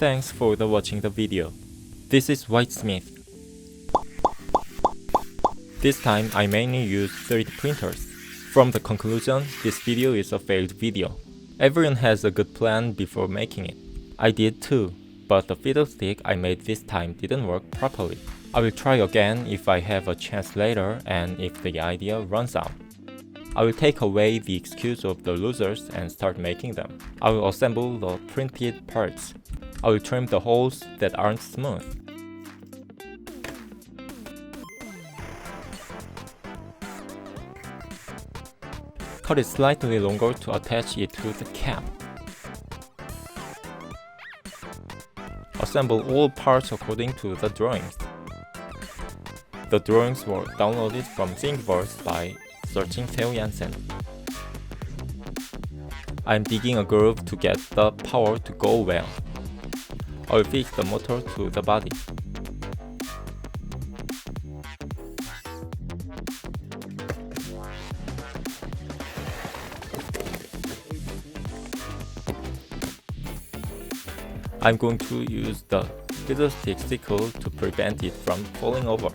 Thanks for watching the video. This is Whitesmith. This time I mainly use 3D printers. From the conclusion, this video is a failed video. Everyone has a good plan before making it. I did too, but the fiddlestick I made this time didn't work properly. I will try again if I have a chance later and if the idea runs out. I will take away the excuse of the losers and start making them. I will assemble the printed parts. I will trim the holes that aren't smooth. Cut it slightly longer to attach it to the cap. Assemble all parts according to the drawings. The drawings were downloaded from Thingiverse by searching Teoyansen의. I'm digging a groove to get the power to go well. I'll fix the motor to the body. I'm going to use the piddlestick sickle to prevent it from falling over.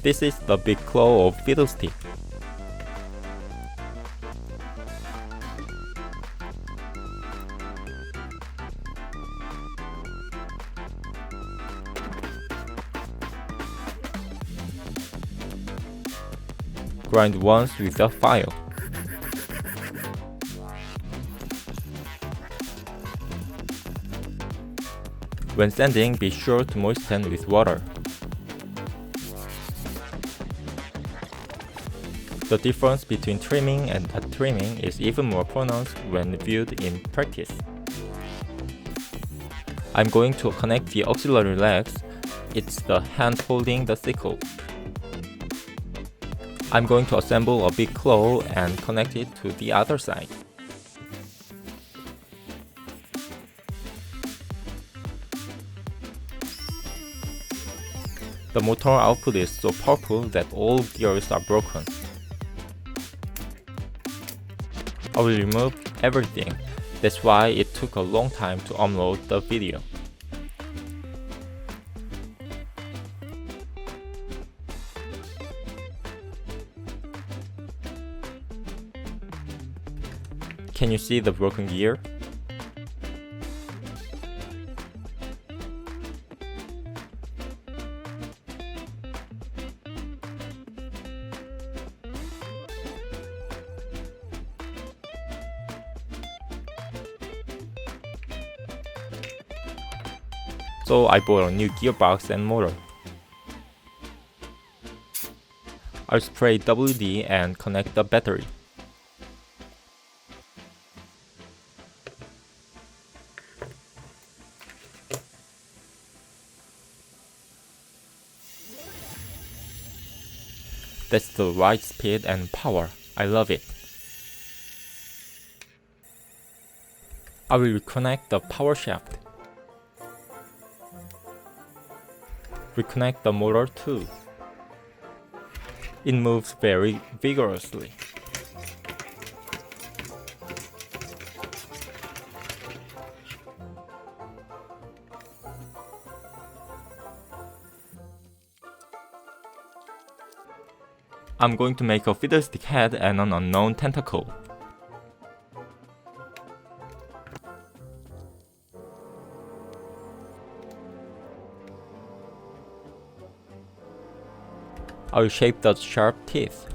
This is the big claw of fiddlestick. Grind once with a file. When sanding, be sure to moisten with water. The difference between trimming and not trimming is even more pronounced when viewed in practice. I'm going to connect the auxiliary legs. It's the hand holding the sickle. I'm going to assemble a big claw and connect it to the other side. The motor output is so powerful that all gears are broken. I will remove everything. That's why it took a long time to upload the video. Can you see the broken gear? So I bought a new gearbox and motor. I'll spray WD and connect the battery. That's the right speed and power. I love it. I will reconnect the power shaft. Reconnect the motor too. It moves very vigorously. I'm going to make a fiddlestick head and an unknown tentacle. I will shape the sharp teeth.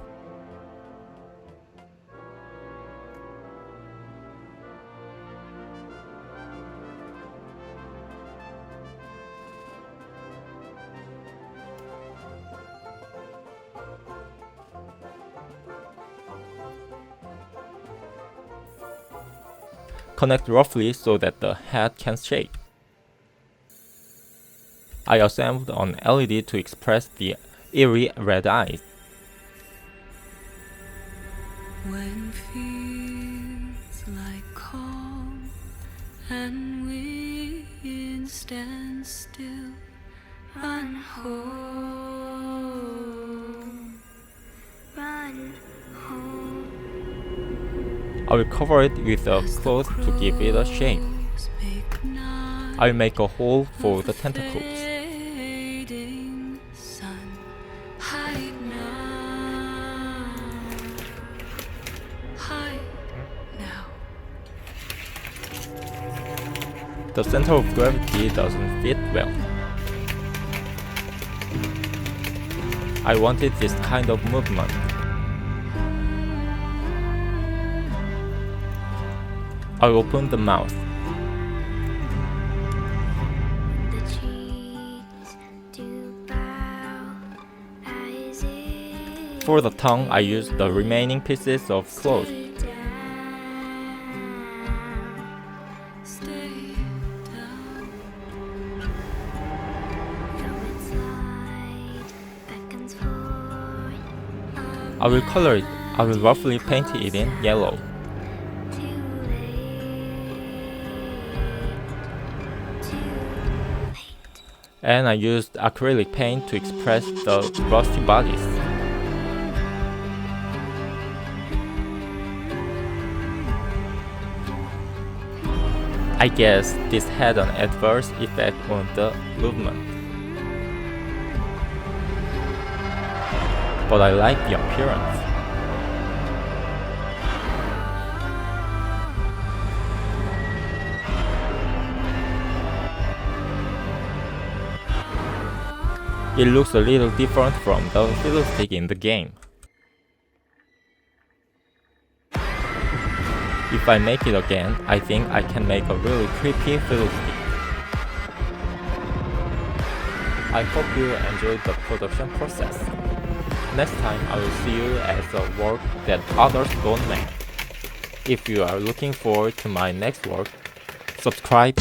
Connect roughly so that the head can shake. I assembled an LED to express the eerie red eyes. When feels like calm and wind stands still, run home, run home. I will cover it with a cloth to give it a shape. I'll make a hole for the tentacles. The center of gravity doesn't fit well. I wanted this kind of movement. I opened the mouth. For the tongue, I used the remaining pieces of cloth. I will color it. I will roughly paint it in yellow. And I used acrylic paint to express the rusty bodies. I guess this had an adverse effect on the movement. But I like the appearance. It looks a little different from the fiddlestick in the game. If I make it again, I think I can make a really creepy fiddlestick. I hope you enjoyed the production process. Next time I will see you as a work that others don't make. If you are looking forward to my next work, subscribe